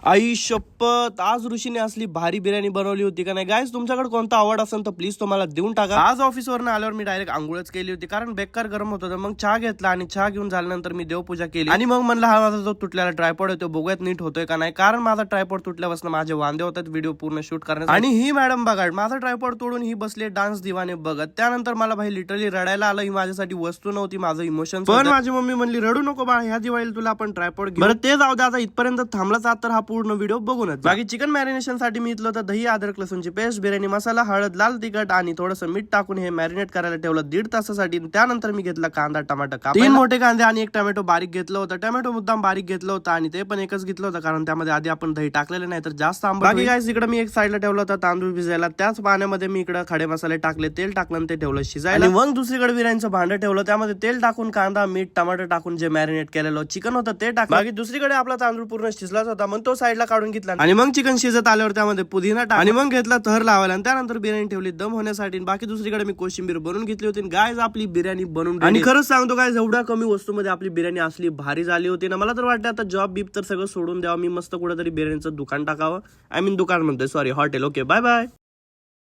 आई शपथ, आज ऋषीने असली भारी बिर्याणी बनवली होती का नाही गाईज. तुमच्याकडे कोणता आवड असेल तर प्लीज तुम्हाला देऊन टाका. आज ऑफिसवरून आल्यावर मी डायरेक्ट आंघोळच केली होती कारण बेकार गरम होत होतं. मग चहा घेतला आणि चहा घेऊन झाल्यानंतर मी देवपूजा केली आणि मग म्हणलं हा माझा जो तुटलेला ट्रायपॉड आहे तो बघूयात नीट होतोय का नाही, कारण माझा ट्रायपॉड तुटल्यापासून माझे वांदे होतात व्हिडिओ पूर्ण शूट करण्यासाठी. आणि ही मॅडम बघा माझा ट्रायपॉड तोडून ही बसली डान्स दिवाने बघत. त्यानंतर मला भाई लिटरली रडायला आलं. ही माझ्यासाठी वस्तू नव्हती, माझं इमोशन. पण माझी मम्मी म्हणली रडू नको बा, ह्या दिवाळीला तुला आपण ट्रायपॉड घेऊ. बरं ते जाऊ दे, आता इथपर्यंत थांबलाच आहात तर हा पूर्ण व्हिडिओ बघून बाकी चिकन मॅरिनेशन साठी मी इथलं तर दही, अद्रक, लसूणची पेस्ट, बिर्याणी मसाला, हळद, लाल तिखट आणि थोडंसं मीठ टाकून हे मॅरिनेट करायला ठेवलं 1.5 तासासाठी. त्यानंतर मी घेतला कांदा, टमाटर, 3 मोठे कांदे आणि 1 टोमॅटो बारीक घेतलं होतं. टोमॅटो मुद्दाम बारीक घेतलं होतं आणि ते पण एकच घेतलं होतं कारण त्यामध्ये आधी आपण दही टाकलेलं नाही तर जास्त आंबट. बाकी गाईस इकडे मी एक साईडला ठेवलं होतं तांदूळ भिजायला. त्याच पाण्यामध्ये मी इकडे खडे मसाले टाकले, तेल टाकलं आणि ते ठेवलं शिजायला. मग दुसरीकडे बिर्याणीचं भांडं ठेवलं, त्यामध्ये तेल टाकून कांदा, मीठ, टमाटर टाकून जे मॅरिनेट केलेलं चिकन होतं ते टाकलं. बाकी दुसरीकडे आपला तांदूळ पूर्ण शिजलाच होता, मग तो साईडला काढून घेतला आणि मग चिकन शिजत आल्यावर त्यामध्ये पुदिना टाक आणि मग घेतला थर लावायला आणि त्यानंतर बिर्याणी ठेवली दम होण्यासाठी. बाकी दुसरीकडे मी कोशिंबीर बनवून घेतली होती. गायज आपली बिर्याणी बनवून आणि खरंच सांगतो गायज एवढ्या कमी वस्तूमध्ये आपली बिर्याणी असली भारी झाली होती ना. मला तर वाटतं आता जॉब बीप तर सगळं सोडून द्यावं, मी मस्त कुठेतरी बिर्याणीचं दुकान टाकावं. आय मीन दुकान म्हणतोय, sorry hotel. Okay bye bye.